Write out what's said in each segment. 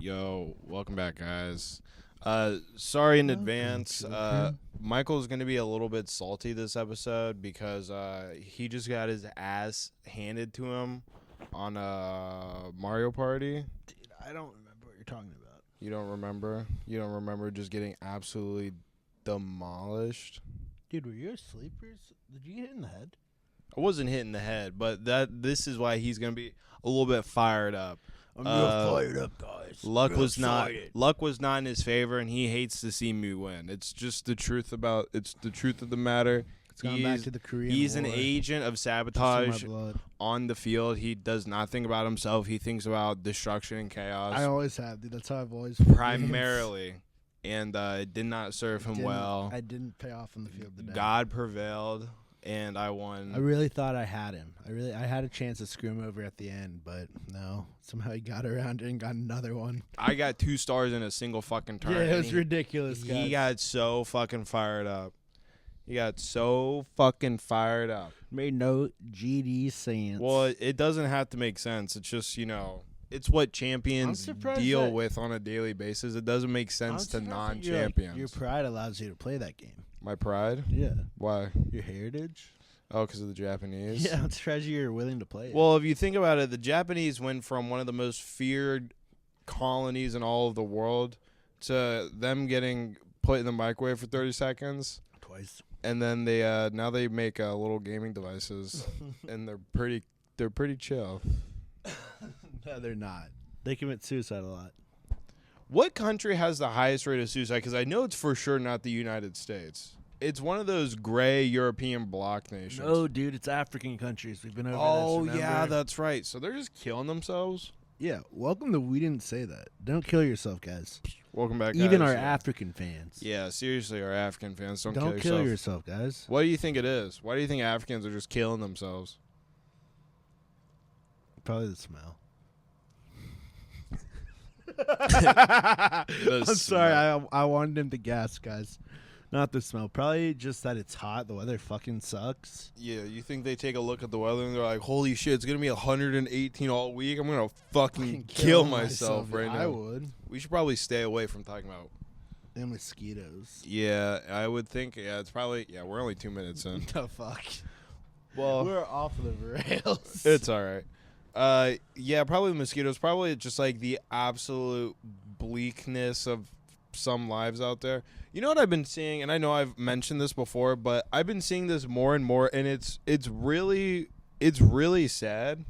Yo, welcome back, guys. Sorry in advance. Michael's going to be a little bit salty this episode because he just got his ass handed to him on a Mario Party. Dude, I don't remember what you're talking about. You don't remember? You don't remember just getting absolutely demolished? Dude, were you asleep? Did you get hit in the head? I wasn't hit in the head, but this is why he's going to be a little bit fired up. I'm real fired up, guys. Luck was not in his favor, and he hates to see me win. It's just the truth of the matter. It's going back to the Korean He's War. an agent of sabotage on the field. He does not think about himself. He thinks about destruction and chaos. I always have, dude. That's how I've always primarily, and it did not serve him well. I didn't pay off on the field today. God prevailed, and I won. I really thought I had him. I had a chance to screw him over at the end, but no. Somehow he got around it and got another one. I got 2 stars in a single fucking turn. Yeah, it was ridiculous, guys. He got so fucking fired up. Made no GD sense. Well, it doesn't have to make sense. It's just, it's what champions deal with on a daily basis. It doesn't make sense to non-champions. Your pride allows you to play that game. My pride? Yeah. Why? Your heritage? Oh, because of the Japanese? Yeah, it's treasure you're willing to play it. Well, if you think about it, the Japanese went from one of the most feared colonies in all of the world to them getting put in the microwave for 30 seconds. Twice. And then they now they make little gaming devices, and they're pretty chill. No, they're not. They commit suicide a lot. What country has the highest rate of suicide? Because I know it's for sure not the United States. It's one of those gray European bloc nations. No, dude, it's African countries. We've been over this, remember? Yeah, that's right. So they're just killing themselves? Yeah, welcome to We Didn't Say That. Don't kill yourself, guys. Welcome back, guys. Even our African fans. Yeah, seriously, our African fans. Don't kill yourself, guys. What do you think it is? Why do you think Africans are just killing themselves? Probably the smell. I'm sorry, I wanted him to guess, guys. Not the smell. Probably just that it's hot. The weather fucking sucks. Yeah, you think they take a look at the weather and they're like, holy shit, it's going to be 118 all week? I'm going to fucking kill myself right now. I would. We should probably stay away from talking about... And mosquitoes. Yeah, I would think, it's probably... Yeah, we're only 2 minutes in. The fuck? Well... We're off the rails. It's all right. Yeah, probably mosquitoes. Probably just like the absolute bleakness of some lives out there. You know what I've been seeing, and I know I've mentioned this before, but I've been seeing this more and more, and it's really sad.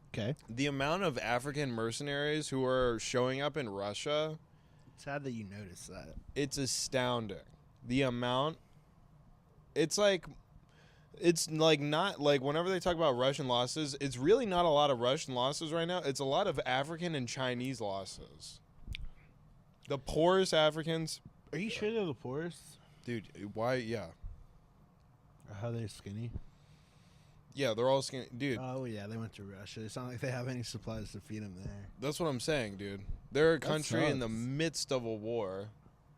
Okay. The amount of African mercenaries who are showing up in Russia. It's sad that you noticed that. It's astounding. The amount. It's like not like whenever they talk about Russian losses, it's really not a lot of Russian losses right now. It's a lot of African and Chinese losses. The poorest Africans. Are you sure they're the poorest? Dude, why? Yeah. Or how they're skinny? Yeah, they're all skinny. Dude. Oh, yeah, they went to Russia. It's not like they have any supplies to feed them there. That's what I'm saying, dude. They're a country in the midst of a war.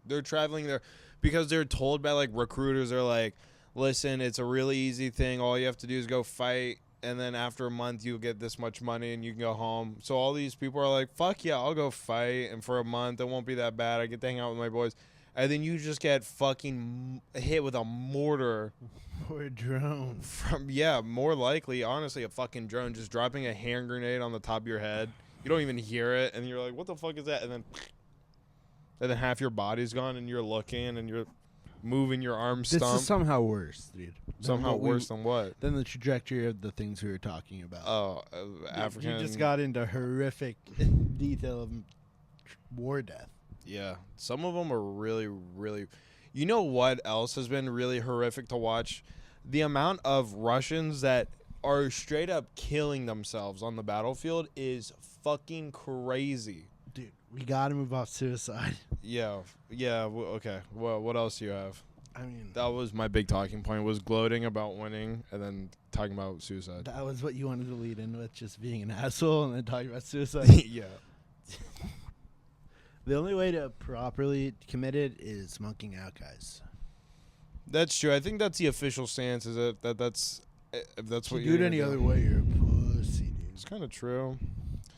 They're traveling there because they're told by, like, recruiters. They're like, listen, it's a really easy thing. All you have to do is go fight, and then after a month, you'll get this much money, and you can go home. So all these people are like, fuck yeah, I'll go fight, and for a month, it won't be that bad. I get to hang out with my boys. And then you just get fucking hit with a mortar. Or a drone. More likely, honestly, a fucking drone just dropping a hand grenade on the top of your head. You don't even hear it, and you're like, what the fuck is that? And then half your body's gone, and you're looking, and you're moving your arm stump. This is somehow worse, dude. Somehow worse than what? Than the trajectory of the things we were talking about. Oh, African. You just got into horrific detail of war death. Yeah. Some of them are really, really... You know what else has been really horrific to watch? The amount of Russians that are straight up killing themselves on the battlefield is fucking crazy. Dude, we got to move off suicide. Yeah. Okay. Well, what else do you have? I mean... That was my big talking point, was gloating about winning and then talking about suicide. That was what you wanted to lead in with, just being an asshole and then talking about suicide? Yeah. The only way to properly commit it is monking out, guys. That's true. I think that's the official stance, is that's if that's what you do it any other way, you're a pussy, dude. It's kind of true.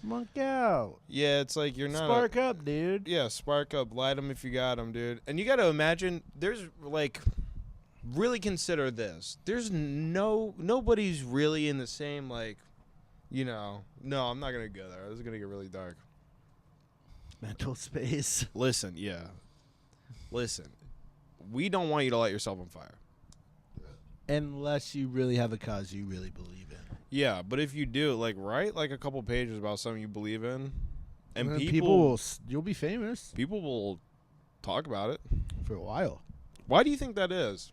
Monk out. Yeah, it's like you're not Spark up, dude. Yeah, spark up. Light them if you got them, dude. And you got to imagine, there's like, really consider this. There's nobody's really in the same, like, you know. No, I'm not going to go there. This is going to get really dark. Mental space. Listen. We don't want you to light yourself on fire. Unless you really have a cause you really believe in. Yeah, but if you do, like, write like a couple pages about something you believe in, and people will, you'll be famous. People will talk about it for a while. Why do you think that is?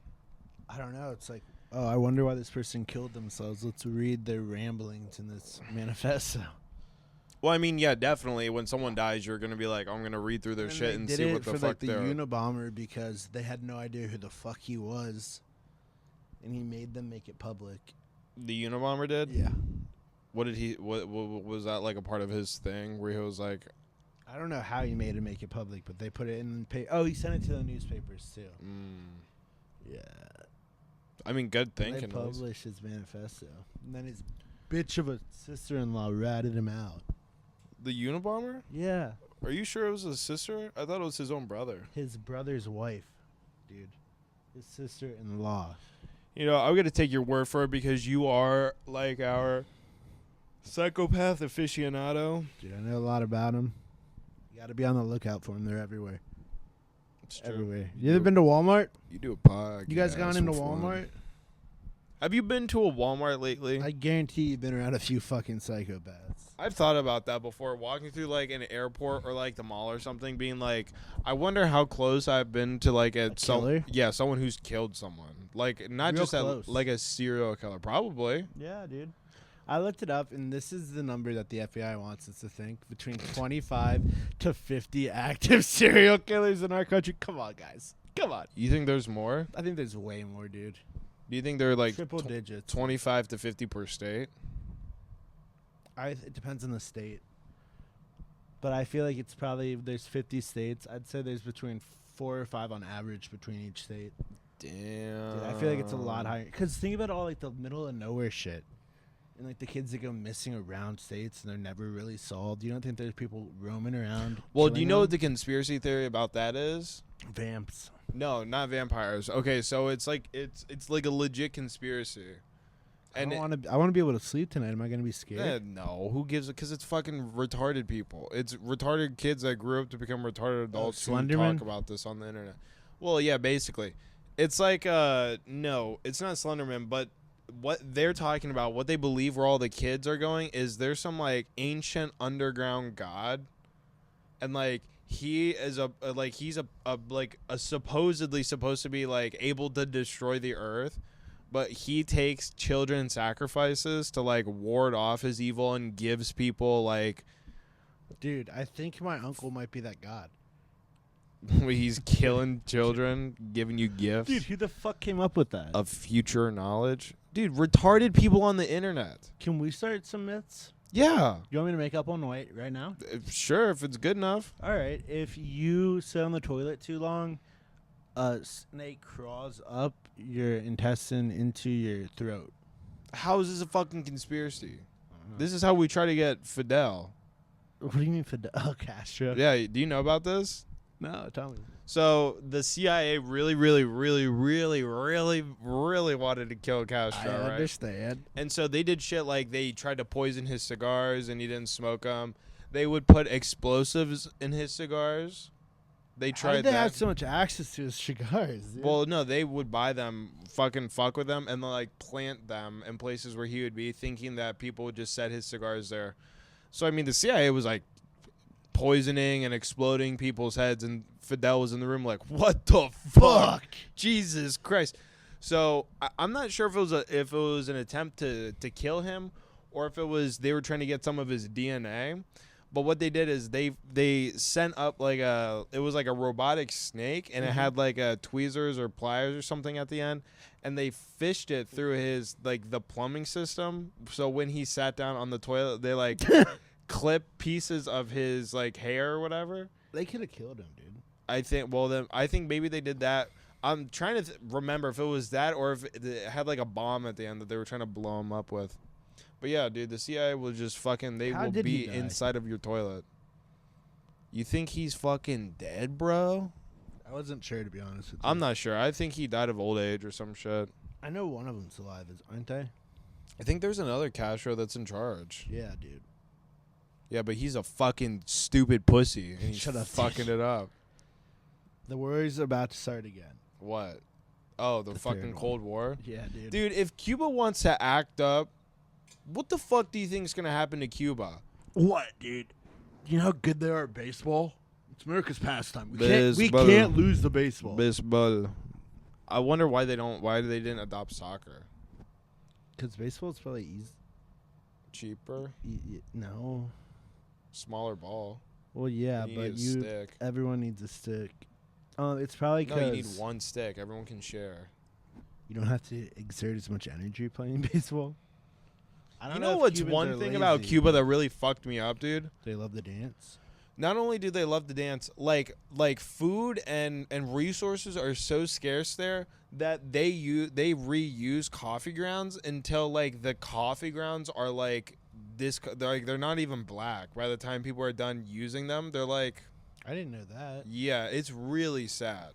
I don't know. It's like, oh, I wonder why this person killed themselves. Let's read their ramblings in this manifesto. Well, I mean, yeah, definitely. When someone dies, you're gonna be like, I'm gonna read through their shit and see what the fuck they're. They did it for like the Unabomber because they had no idea who the fuck he was, and he made them make it public. The Unabomber did? Yeah. What did he? What was that like a part of his thing where he was like? I don't know how he made it make it public, but they put it in. Oh, he sent it to the newspapers too. Yeah. I mean, good thinking. They published his manifesto, and then his bitch of a sister-in-law ratted him out. The Unabomber? Yeah. Are you sure it was his sister? I thought it was his own brother. His brother's wife, dude. His sister-in-law. You know, I'm going to take your word for it because you are like our psychopath aficionado. Dude, I know a lot about him. You got to be on the lookout for him. They're everywhere. It's true. Everywhere. You ever been to Walmart? You do a podcast. You guys gone into Walmart? Have you been to a Walmart lately? I guarantee you've been around a few fucking psychopaths. I've thought about that before, walking through like an airport or like the mall or something, being like, I wonder how close I've been to like a killer? Someone who's killed someone. Like not Real just like a serial killer, probably. Yeah, dude. I looked it up, and this is the number that the FBI wants us to think: between 25 to 50 active serial killers in our country. Come on, guys. Come on. You think there's more? I think there's way more, dude. Do you think they're like triple digits, 25 to 50 per state? It depends on the state, but I feel like it's probably there's 50 states. I'd say there's between 4 or 5 on average between each state. Damn. Dude, I feel like it's a lot higher. Cause think about all like the middle of nowhere shit, and like the kids that go missing around states and they're never really solved. You don't think there's people roaming around? Well, do you know what the conspiracy theory about that is? Vamps. No, not vampires. Okay, so it's like it's like a legit conspiracy. And I want to be able to sleep tonight. Am I going to be scared? No, who gives it? Because it's fucking retarded people. It's retarded kids that grew up to become retarded adults who talk about this on the internet. Well, yeah, basically. It's like, no, it's not Slenderman, but what they're talking about, what they believe where all the kids are going is there's some, like, ancient underground god. And, like, he is he's a supposedly supposed to be, like, able to destroy the earth. But he takes children sacrifices to, like, ward off his evil and gives people, like... Dude, I think my uncle might be that god. He's killing children, giving you gifts. Dude, who the fuck came up with that? Of future knowledge. Dude, retarded people on the internet. Can we start some myths? Yeah. You want me to make up one right now? Sure, if it's good enough. All right. If you sit on the toilet too long... a snake crawls up your intestine into your throat. How is this a fucking conspiracy? This is how we try to get Fidel. What do you mean Fidel? Oh, Castro. Yeah, do you know about this? No, tell me. So the CIA really wanted to kill Castro, I right? understand. And so they did shit like they tried to poison his cigars and he didn't smoke them. They would put explosives in his cigars. They tried How did they have so much access to his cigars? Dude? Well, no, they would buy them, fucking fuck with them, and then, like, plant them in places where he would be, thinking that people would just set his cigars there. So, I mean, the CIA was, like, poisoning and exploding people's heads, and Fidel was in the room like, what the fuck? Jesus Christ. So, I'm not sure if it was an attempt to kill him, or if it was they were trying to get some of his DNA. But what they did is they sent up it was like a robotic snake, and it had like tweezers or pliers or something at the end, and they fished it through his like the plumbing system. So when he sat down on the toilet, they like clip pieces of his like hair or whatever. They could have killed him, dude. I think maybe they did that. I'm trying to remember if it was that or if it had like a bomb at the end that they were trying to blow him up with. But yeah, dude, the CIA will just fucking, they How will did he be die? inside of your toilet. You think he's fucking dead, bro? I wasn't sure, to be honest with you. I'm not sure. I think he died of old age or some shit. I know one of them's alive, aren't they? I think there's another Castro that's in charge. Yeah, dude. Yeah, but he's a fucking stupid pussy. And he's Shut up, fucking it up. The war's about to start again. What? Oh, the fucking third Cold War? Yeah, dude. Dude, if Cuba wants to act up, what the fuck do you think is going to happen to Cuba? What, dude? You know how good they are at baseball? It's America's pastime. We Baseball. can't lose the baseball. Baseball. I wonder why they didn't adopt soccer. Because baseball's probably easy. Cheaper? No. Smaller ball. Well, yeah, You but need a stick. everyone needs a stick. It's probably because No, you need one stick. Everyone can share. you don't have to exert as much energy playing baseball. I don't You know if what's Cubans one are thing about lazy. Cuba that really fucked me up, dude? They love the dance. Not only do they love to dance, like food and resources are so scarce there that they reuse coffee grounds until like the coffee grounds are like this. They're not even black by the time people are done using them. They're like, I didn't know that. yeah, it's really sad.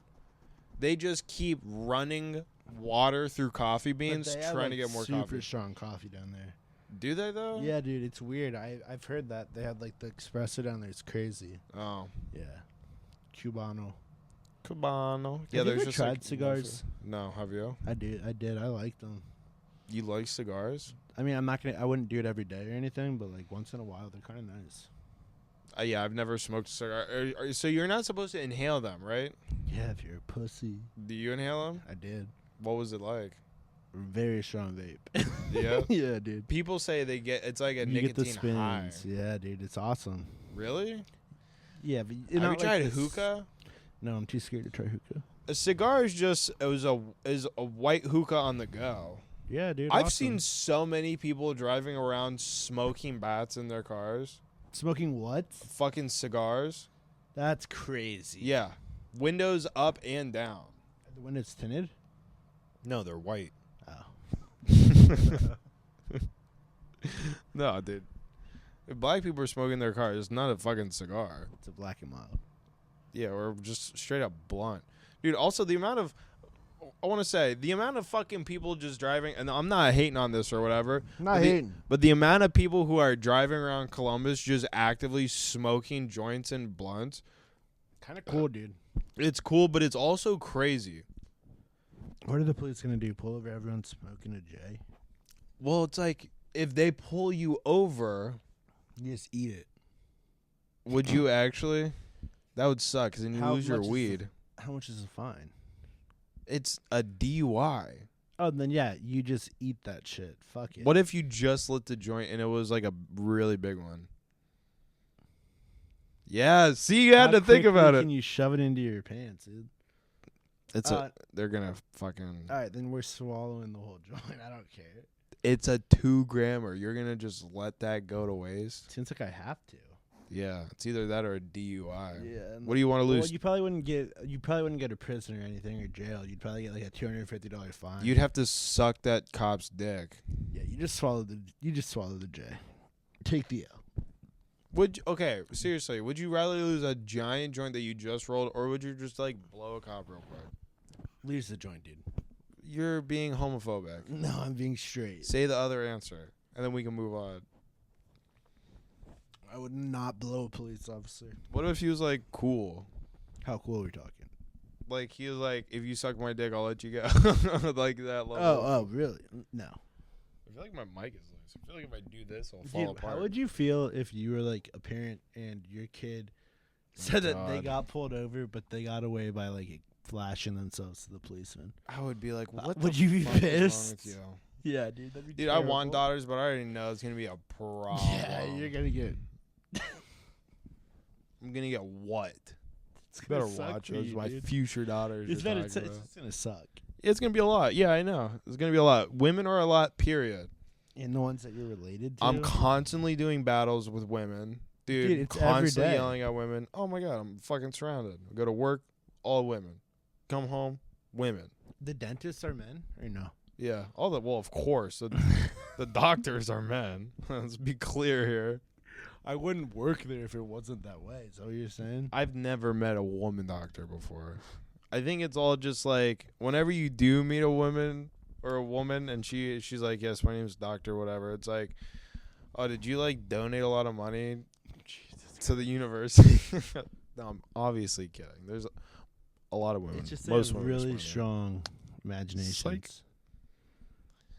They just keep running water through coffee beans trying to get more super coffee. strong coffee down there. Do they though? Yeah, dude, it's weird. I've heard that they had like the espresso down there. It's crazy. Oh. Yeah, Cubano. Cubano. Yeah, Have you there's ever just tried like cigars? No, have you? I did. I liked them. You like cigars? I mean, I wouldn't do it every day or anything, but like once in a while, they're kind of nice. Yeah, I've never smoked a cigar. So you're not supposed to inhale them, right? Yeah, if you're a pussy. Do you inhale them? I did. What was it like? Very strong vape. Yeah? Yeah, dude. People say it's like a You get the nicotine high. spins. Yeah, dude, it's awesome. Really? Yeah, but Have you tried hookah? No, I'm too scared to try hookah. A cigar is just is a white hookah on the go. Yeah, dude. I've awesome. seen so many people driving around smoking bats in their cars. Smoking what? Fucking cigars. That's crazy. Yeah. Windows up and down. When it's tinted? No, they're white. Oh. No, dude. If black people are smoking their cars, it's not a fucking cigar. It's a black and mild. Yeah, or just straight up blunt. Dude, also the amount of fucking people just driving, and I'm not hating on this or whatever. Not hating. But the amount of people who are driving around Columbus just actively smoking joints and blunts. Kind of cool, dude. It's cool, but it's also crazy. What are the police going to do? Pull over everyone smoking a J? Well, it's like, if they pull you over, You just eat it. would you actually? That would suck, because then you How lose your much is weed. How much is the fine? It's a DUI. Oh, then yeah, you just eat that shit. Fuck it. What if you just lit the joint and it was like a really big one? Yeah, see, you had to think about it. Can you shove it into your pants, dude? They're gonna fucking. All right, then we're swallowing the whole joint. I don't care. It's a 2-grammer. You're gonna just let that go to waste? Seems like I have to. Yeah, it's either that or a DUI. Yeah. What do you want to lose? Well, you probably wouldn't go to prison or anything or jail. You'd probably get like a $250 fine. You'd have to suck that cop's dick. Yeah, you just swallow the J. Take the L. Okay, seriously, would you rather lose a giant joint that you just rolled, or would you just like blow a cop real quick? Lose the joint, dude. You're being homophobic. No, I'm being straight. Say the other answer, and then we can move on. I would not blow a police officer. What if he was like cool? How cool are we talking? Like he was like, if you suck my dick, I'll let you go. Like that level. Oh, really? No. I feel like my mic is loose. I feel like if I do this, it'll Dude, fall apart. how would you feel if you were like a parent and your kid said that they God. got pulled over, but they got away by like flashing themselves to the policeman? I would be like, what? Would the you be fuck is wrong pissed? with you? Yeah, dude. That'd be Dude, I want daughters, but I already know it's gonna be a problem. Yeah, you're gonna get. I'm gonna get what? It's You better gonna suck watch for those you, my dude. future daughters. It's you're gonna, talking it's about. gonna suck. It's gonna be a lot. Yeah, I know. It's gonna be a lot. Women are a lot. Period. And the ones that you're related to. I'm constantly doing battles with women, dude. It's every constantly day. yelling at women. Oh my god, I'm fucking surrounded. I go to work, all women. Come home, women. The dentists are men or no? Yeah, all the. Well, of course, the The doctors are men. Let's be clear here. I wouldn't work there if it wasn't that way. Is that what you're saying? I've never met a woman doctor before. I think it's all just like whenever you do meet a woman or a woman and she's like, yes, my name's doctor, whatever. It's like, oh, did you like donate a lot of money to the university? No, I'm obviously kidding. There's a lot of women. It's just most they have women really strong imaginations. Sike.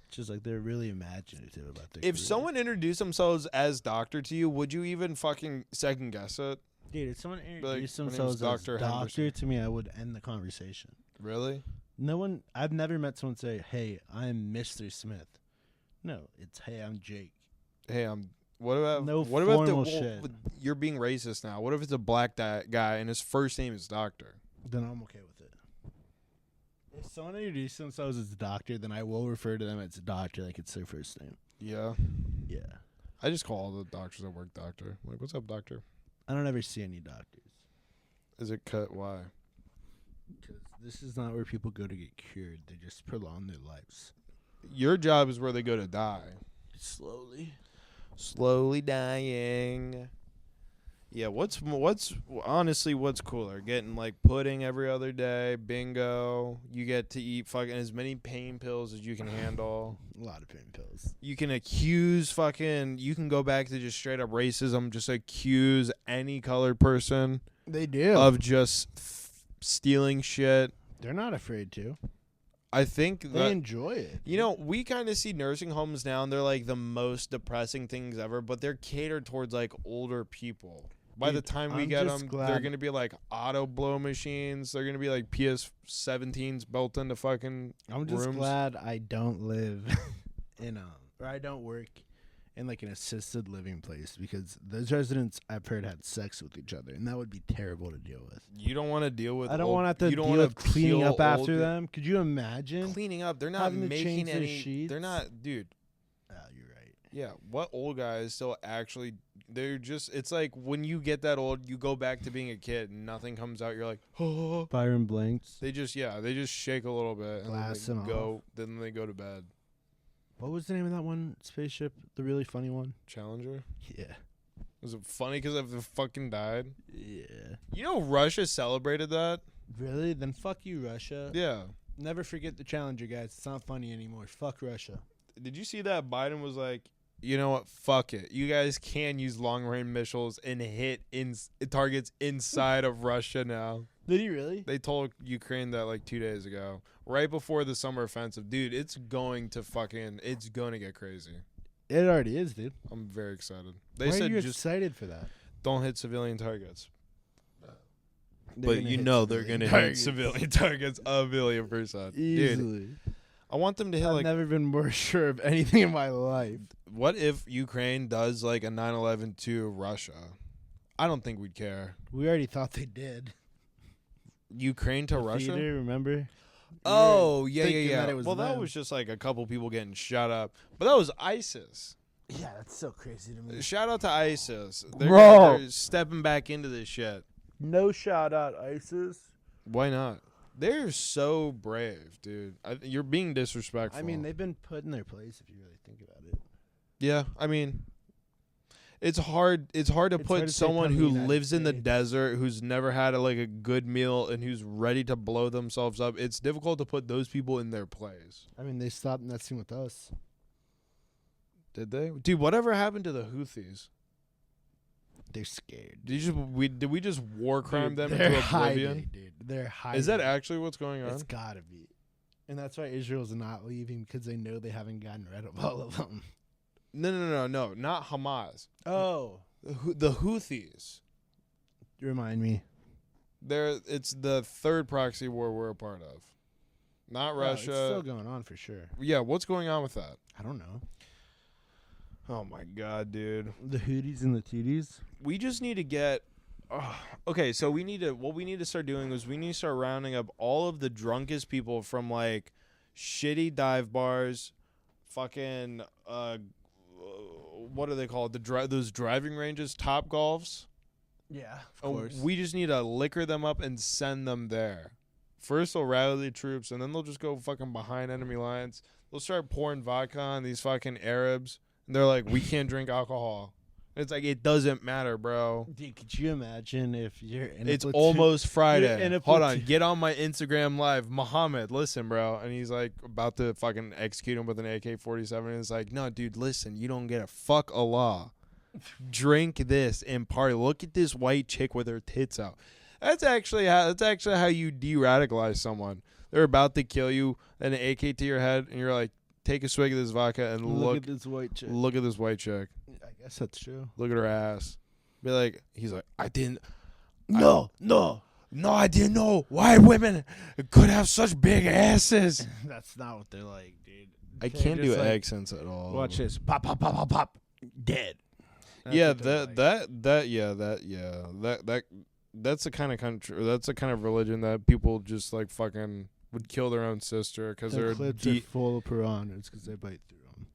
It's just like they're really imaginative about their If career. someone introduced themselves as doctor to you, would you even fucking second guess it? Dude, if someone Like, introduced my name's themselves as Dr. doctor Henderson. to me, I would end the conversation. Really? No one. I've never met someone say, "Hey, I'm Mr. Smith." No, it's "Hey, I'm Jake." Hey, what about No what about formal shit. You're being racist now. What if it's a black guy and his first name is Doctor? Then I'm okay with it. If someone introduces themselves as doctor, then I will refer to them as doctor like it's their first name. Yeah. Yeah. I just call all the doctors at work doctor. I'm like, what's up, doctor? I don't ever see any doctors. Is it cut? Why? Because this is not where people go to get cured. They just prolong their lives. Your job is where they go to die. Slowly. Slowly dying. Yeah, what's honestly what's cooler? Getting like pudding every other day, bingo. You get to eat fucking as many pain pills as you can handle. A lot of pain pills. You can you can go back to just straight up racism, just accuse any colored person They do. of just stealing shit. They're not afraid to. I think They that, enjoy it. you know, we kind of see nursing homes now, and they're like the most depressing things ever, but they're catered towards like older people. By Dude, the time we I'm get just them, glad- they're going to be like auto blow machines. They're going to be like PS17s built into fucking I'm just rooms. glad I don't live in or I don't work in like an assisted living place, because those residents I've heard had sex with each other, and that would be terrible to deal with. You don't want to deal with I don't old- want to have to you don't deal wanna with cleaning peel up after old- them. Could you imagine? Cleaning up. They're not Having to making change their any. sheets? They're not, dude. Oh, you're right. Yeah, what old guys still actually? They're just. It's like when you get that old, you go back to being a kid, and nothing comes out. You're like, oh. Byron Blanks. They just shake a little bit and Glass then and they go. Then they go to bed. What was the name of that one spaceship? The really funny one? Challenger. Yeah. Was it funny because of the fucking died? Yeah. You know, Russia celebrated that. Really? Then fuck you, Russia. Yeah. Never forget the Challenger, guys. It's not funny anymore. Fuck Russia. Did you see that Biden was like, you know what? Fuck it. You guys can use long range missiles and hit targets inside of Russia now. Did he really? They told Ukraine that like 2 days ago, right before the summer offensive. Dude, it's going to get crazy. It already is, dude. I'm very excited. They Why said are you just excited for that? don't hit civilian targets. They're But gonna you hit know they're civilian going to hit targets. civilian targets 1,000,000%. Dude, Easily. I want them to hit I've like, never been more sure of anything in my life. what if Ukraine does like a 9/11 to Russia? I don't think we'd care. We already thought they did. Ukraine to The Russia? theater, remember? Oh, yeah. thinking that it was Well, that them. was just like a couple people getting shot up. But that was ISIS. Yeah, that's so crazy to me. Shout out to ISIS. Bro. They're stepping back into this shit. No shout out, ISIS. Why not? They're so brave, dude. You're being disrespectful. I mean, they've been put in their place if you really think about it. yeah, I mean, it's hard. It's hard to It's put hard to say someone come to who the United lives in the States. desert, who's never had a good meal, and who's ready to blow themselves up. It's difficult to put those people in their place. I mean, they stopped messing with us. Did they? Dude, whatever happened to the Houthis? They're scared. Did we just war crime them They're into oblivion? hiding, dude. They're hiding. Is that actually what's going on? It's gotta be. And that's why Israel's not leaving, because they know they haven't gotten rid of all of them. No, not Hamas. Oh. The Houthis. Remind me. It's the third proxy war we're a part of. Not Oh, Russia. it's still going on for sure. Yeah, what's going on with that? I don't know. Oh my god, dude. The Houthis and the Tooties? We just need to get okay, so what we need to start doing is we need to start rounding up all of the drunkest people from like shitty dive bars, fucking what are they called? Those driving ranges, Top Golfs. Yeah, of Oh, course. we just need to liquor them up and send them there. First they'll rally the troops, and then they'll just go fucking behind enemy lines. They'll start pouring vodka on these fucking Arabs, and they're like, we can't drink alcohol. And it's like, it doesn't matter, bro. Dude, could you imagine if you're in It's a platoon, almost Friday. in a Hold on, platoon- get on my Instagram live. Muhammad, listen, bro. And he's like about to fucking execute him with an AK-47. And it's like, no, dude, listen, you don't get a fuck Allah. Drink this and party. Look at this white chick with her tits out. That's actually how you de-radicalize someone. They're about to kill you, and an AK to your head, and you're like, take a swig of this vodka and look at this white chick. Look at this white chick. I guess that's true. Look at her ass. Be like, he's like, I didn't. No, I didn't know white women could have such big asses. That's not what they're like, dude. I They're can't do just like, accents at all. Watch this. Pop, pop, pop, pop, pop. Dead. That's Yeah, what they're that's the kind of country. Or that's the kind of religion that people just like fucking would kill their own sister because Their they're clips are full of piranhas because they bite through them.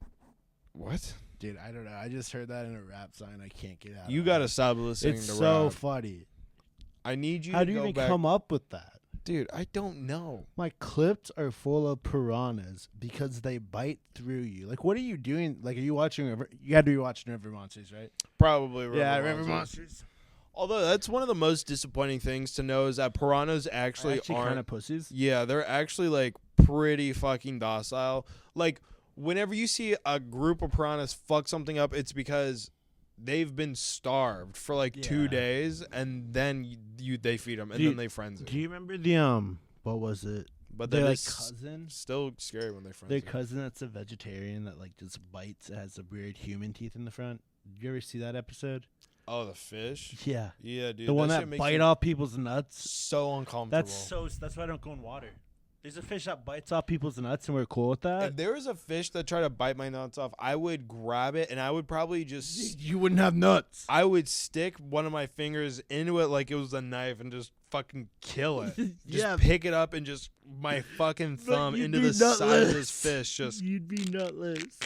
What? Dude, I don't know. I just heard that in a rap song. I can't get out. You of gotta it. stop listening It's to so rap. funny. I need you How to do you go even back. come up with that? Dude, I don't know. My clips are full of piranhas because they bite through you. Like, what are you doing? Like, are you watching River? You had to be watching River Monsters, right? Probably River Monsters. Although that's one of the most disappointing things to know is that piranhas actually aren't kind of pussies. Yeah, they're actually like pretty fucking docile. Like whenever you see a group of piranhas fuck something up, it's because they've been starved for like 2 days, and then they feed them, and then they frenzy. Do you remember the what was it? But Their they're like cousin. still scary when they frenzy. Their cousin that's a vegetarian that like just bites. It has the weird human teeth in the front. Did you ever see that episode? Oh, the fish. Yeah. Yeah, dude. The one shit that makes bite you off people's nuts. so uncomfortable. That's why I don't go in water. There's a fish that bites off people's nuts, and we're cool with that. If there was a fish that tried to bite my nuts off, I would grab it and I would probably just You wouldn't have nuts. I would stick one of my fingers into it like it was a knife and just fucking kill it. Just pick it up and just my fucking thumb into the side of this fish. Just You'd be nutless.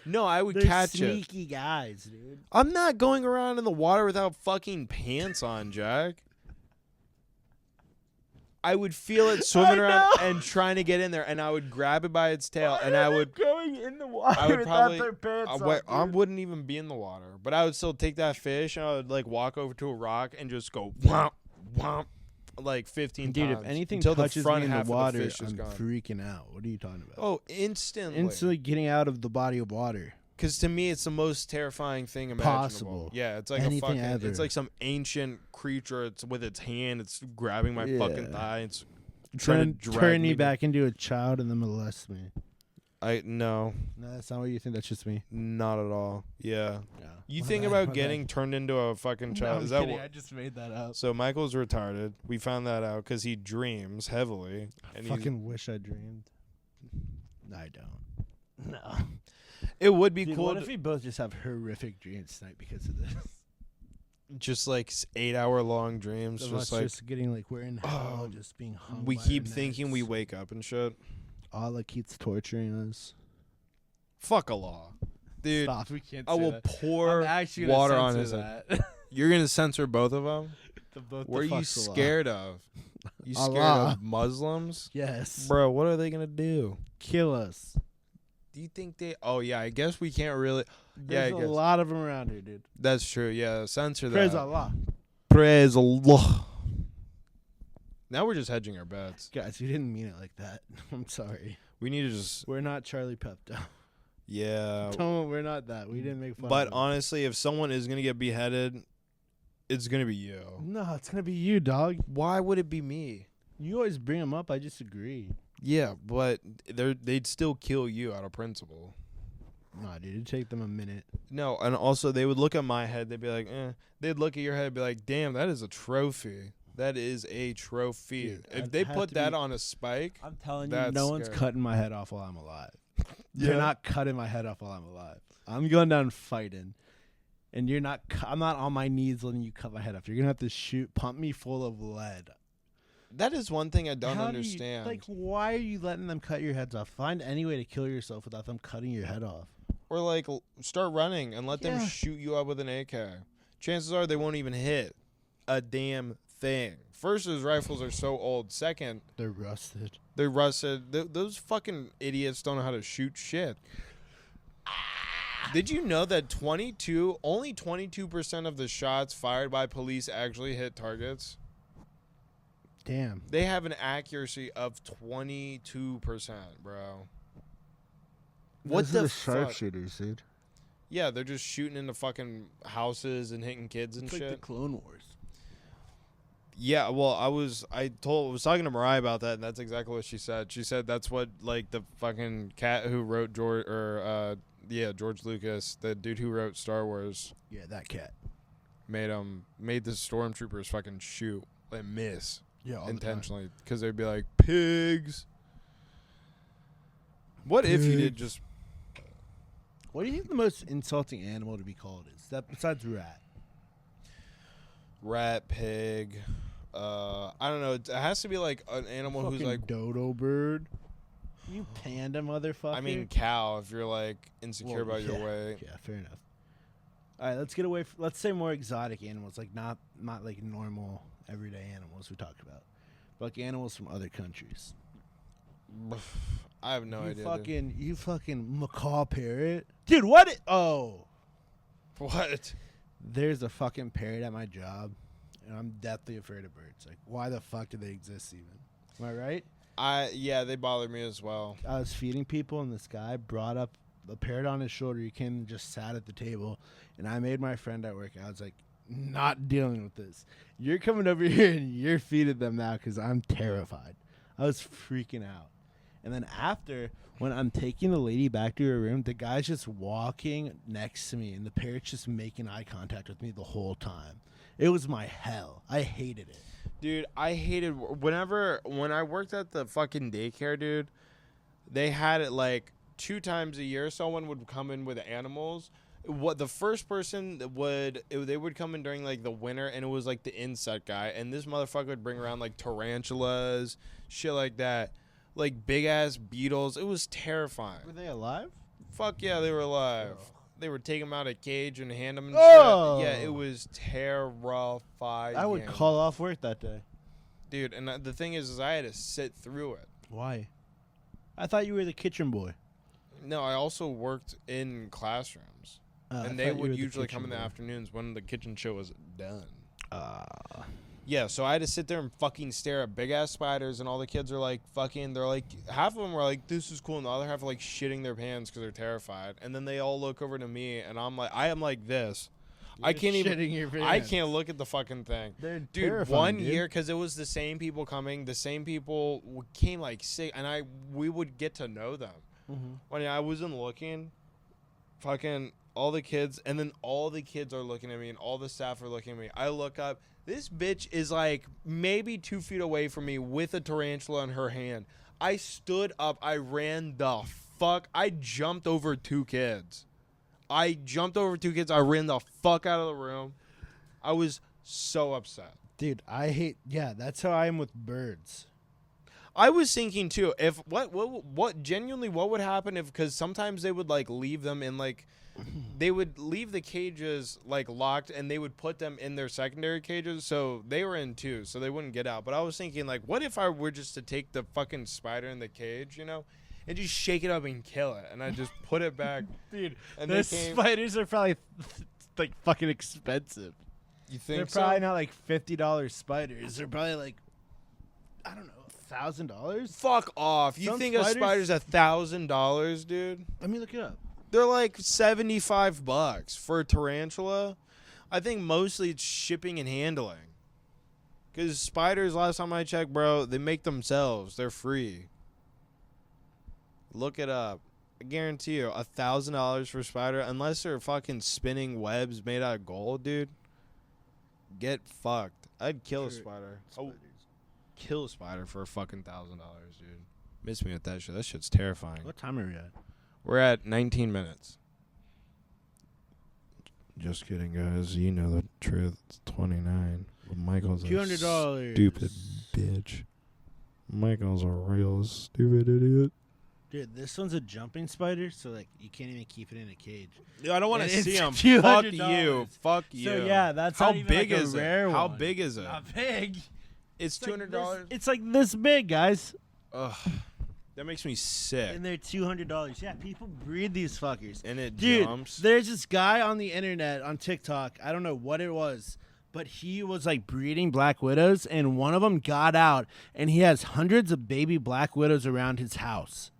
no, I would They're catch it. sneaky guys, dude. I'm not going around in the water without fucking pants on, Jack. I would feel it swimming around and trying to get in there, and I would grab it by its tail, and I would going in the water I would probably their pants I wouldn't even be in the water, but I would still take that fish and I would like walk over to a rock and just go whomp whomp like 15 Dude, times if anything until touches the front me in half the of water, the fish is I'm gone. freaking out. What are you talking about? Oh, instantly. Instantly getting out of the body of water. Because to me, it's the most terrifying thing imaginable. Possible. Yeah, it's like Anything a fucking. ever. It's like some ancient creature. It's with its hand. It's grabbing my fucking thigh. It's Trying trying to to turn me back into a child and then molest me. No, No, that's not what you think. That's just me. not at all. Yeah. Yeah. You think about getting turned into a fucking child? Is that what? I just made that up. So Michael's retarded. We found that out because he dreams heavily. And Fucking wish I dreamed. No, I don't. No. it would be Dude, cool. what if we both just have horrific dreams tonight because of this? Just like 8-hour-long dreams. Of Just us like just getting like we're in hell, just being hung. we by keep our thinking necks. we wake up and shit. Allah keeps torturing us. Fuck Allah, dude. Stop. We can't. I say will that. pour I'm actually gonna water on his censor head. that. You're gonna censor both of them. Both What are you fucks Allah. scared of? You scared Allah. of Muslims? Yes. Bro, what are they gonna do? Kill us. Do you think they? Oh yeah, I guess we can't really. There's I a guess lot of them around here, dude. that's true. Yeah, censor that. Praise Allah. Praise Allah. Now we're just hedging our bets. Guys, we didn't mean it like that. I'm sorry. We need to just. We're not Charlie Pepto. Yeah. Don't. We're not that. We didn't make fun But of him. honestly, if someone is gonna get beheaded, it's gonna be you. No, it's going to be you, dog. Why would it be me? You always bring them up. I just agree. Yeah, but they'd still kill you out of principle. Nah, dude. It'd take them a minute. No, and also they would look at my head. They'd be like, eh. They'd look at your head and be like, damn, that is a trophy. That is a trophy. Dude, if I'd they have put to that be- on a spike, I'm telling you, That's no one's scary. cutting my head off while I'm alive. They're Yeah. not cutting my head off while I'm alive. I'm going down fighting. And you're not. I'm not on my knees letting you cut my head off. You're gonna have to pump me full of lead. that is one thing I don't How do you- understand. like, why are you letting them cut your heads off? Find any way to kill yourself without them cutting your head off. Or like start running and let them Yeah. shoot you up with an AK. Chances are they won't even hit a damn thing. First, those rifles are so old. Second, they're rusted. Those fucking idiots don't know how to shoot shit. Did you know that only 22% of the shots fired by police actually hit targets? Damn. They have an accuracy of 22%, bro. What the sharpshooters, dude? Yeah, they're just shooting into fucking houses and hitting kids and shit. Like the Clone Wars. Yeah, well, I was talking to Mariah about that, and that's exactly what she said. She said that's what like the fucking cat who wrote George Lucas, the dude who wrote Star Wars. Yeah, that cat made the stormtroopers fucking shoot and miss. Yeah, intentionally, because they'd be like pigs. What if you did just? What do you think the most insulting animal to be called is? That besides rat? Rat, pig. I don't know. It has to be like an animal fucking who's like dodo bird. You panda motherfucker. I mean cow. If you're like insecure about your weight. Yeah, fair enough. All right, let's get away. Let's say more exotic animals, like not like normal everyday animals we talked about, but like animals from other countries. I have no idea. You fucking macaw parrot, dude. What? What? There's a fucking parrot at my job, and I'm deathly afraid of birds. Like, why the fuck do they exist even? Am I right? Yeah, they bother me as well. I was feeding people, and this guy brought up a parrot on his shoulder. He came and just sat at the table, and I made my friend at work. I was like, not dealing with this. You're coming over here, and you're feeding them now because I'm terrified. I was freaking out. And then after, when I'm taking the lady back to her room, the guy's just walking next to me, and the parrot's just making eye contact with me the whole time. It was my hell. I hated it. Dude, I hated when I worked at the fucking daycare, dude, they had it like 2 times a year. Someone would come in with animals. What the first person they would come in during like the winter, and it was like the insect guy, and this motherfucker would bring around like tarantulas, shit like that. Like big-ass beetles. It was terrifying. Were they alive? Fuck yeah, they were alive. Oh. They would take them out of a cage and hand them and shit. Yeah, it was terrifying. I would call off work that day. Dude, and the thing is I had to sit through it. Why? I thought you were the kitchen boy. No, I also worked in classrooms. And they would usually come in the afternoons when the kitchen show was done. Yeah, so I had to sit there and fucking stare at big-ass spiders, and all the kids are like fucking, they're like, half of them were like, this is cool, and the other half are like shitting their pants because they're terrified. And then they all look over to me, and I am like this. I can't look at the fucking thing. They're dude, one year, because it was the same people coming, the same people came like sick, and we would get to know them. Mm-hmm. When I wasn't looking, fucking all the kids, and then all the kids are looking at me, and all the staff are looking at me. I look up. This bitch is like maybe 2 feet away from me with a tarantula in her hand. I stood up. I ran the fuck. I jumped over 2 kids. I ran the fuck out of the room. I was so upset. Dude, that's how I am with birds. I was thinking too, if what would happen if, because sometimes they would like leave them in like, they would leave the cages like locked, and they would put them in their secondary cages, so they were in 2, so they wouldn't get out. But I was thinking like, what if I were just to take the fucking spider in the cage, you know, and just shake it up and kill it, and I just put it back. Dude, and the spiders are probably like fucking expensive. You think they're probably not like $50 spiders? They're probably like, I don't know, $1,000. Fuck off! You think a spider's $1,000, dude? Let me look it up. They're like $75 for a tarantula. I think mostly it's shipping and handling. Because spiders, last time I checked, bro, they make themselves. They're free. Look it up. I guarantee you, $1,000 for a spider, unless they're fucking spinning webs made out of gold, dude. Get fucked. I'd kill a spider. Kill a spider for a fucking $1,000, dude. Miss me with that shit. That shit's terrifying. What time are we at? We're at 19 minutes. Just kidding, guys. You know the truth. It's 29. But Michael's $200. Stupid bitch. Michael's a real stupid idiot. Dude, this one's a jumping spider, so like you can't even keep it in a cage. Dude, I don't want to And see it's them. Fuck you. $200. Fuck you. So yeah, that's how not even big like a is rare it? How one. big is it? Not big. It's $200. It's like this big, guys. Ugh, that makes me sick. And they're $200. Yeah, people breed these fuckers. And it Dude, jumps. there's this guy on the internet on TikTok. I don't know what it was, but he was like breeding black widows, and one of them got out, and he has hundreds of baby black widows around his house.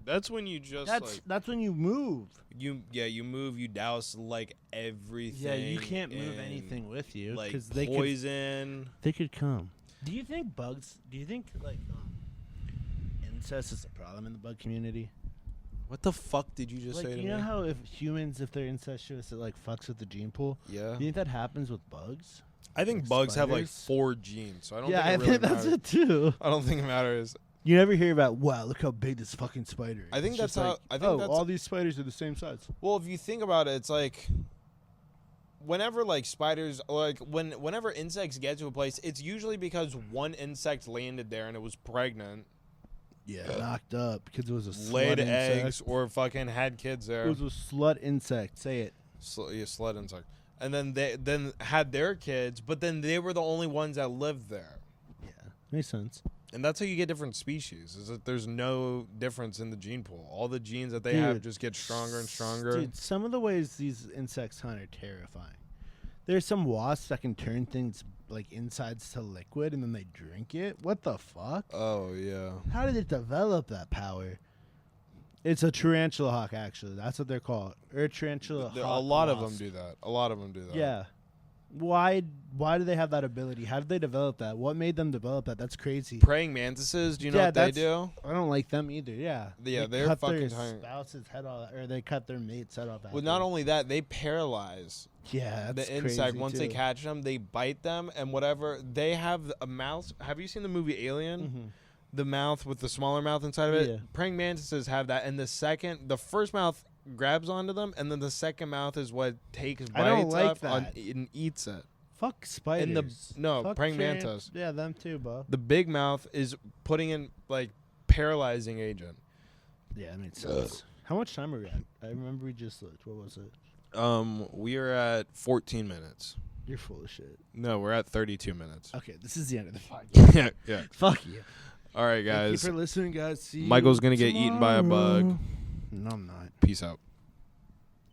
That's when you just That's when you move. you move, you douse like everything. Yeah, you can't move anything with you like because poison. they could come. Do you think like incest is a problem in the bug community? What the fuck did you just Like, say to you know me? how if they're incestuous, it like fucks with the gene pool. Yeah. Do you think that happens with bugs? I think like bugs have like spiders? 4 genes, so I don't Yeah, think it I really think that's matters. it too. I don't think it matters. You never hear about, wow, look how big this fucking spider is. I think It's that's just how- like, I think that's- all these spiders are the same size. Well, if you think about it, it's like whenever like spiders, like whenever insects get to a place, it's usually because one insect landed there and it was pregnant, Yeah, knocked up because it was a slut laid insect. eggs, or fucking had kids there. It was a slut insect. Say it. Slut insect. And then they had their kids, but then they were the only ones that lived there. Yeah, makes sense. And that's how you get different species, is that there's no difference in the gene pool. All the genes that they have Dude, just get stronger and stronger. Dude, some of the ways these insects hunt are terrifying. There's some wasps that can turn things like insides to liquid and then they drink it. What the fuck? Oh, yeah. How did it develop that power? It's a tarantula hawk, actually. That's what they're called. Or a tarantula hawk. A lot of them wasp. do that. A lot of them do that. Yeah. Why do they have that ability? How did they develop that? What made them develop that? That's crazy. Praying mantises, do you know what they do? I don't like them either. Yeah. Yeah, They they're cut fucking their tiny. spouse's head off, or they cut their mate's head off. Well, not only that, they paralyze yeah, that's the insect. crazy Once too. they catch them, they bite them and whatever. They have a mouth. Have you seen the movie Alien? Mhm. The mouth with the smaller mouth inside of it. Yeah. Praying mantises have that, and the first mouth grabs onto them, and then the second mouth is what takes bites I don't like up that. and eats it. Fuck spiders. Fuck praying tarant- mantis. Yeah, them too, Bob. The big mouth is putting in like paralyzing agent. Yeah, that makes sense. How much time are we at? I remember we just looked. What was it? We are at 14 minutes. You're full of shit. No, we're at 32 minutes. Okay, this is the end of the podcast. yeah, yeah. Fuck you. All right, Thank you guys. for listening, guys. See you Michael's gonna get eaten by a bug. tomorrow. No, I'm not. Peace out.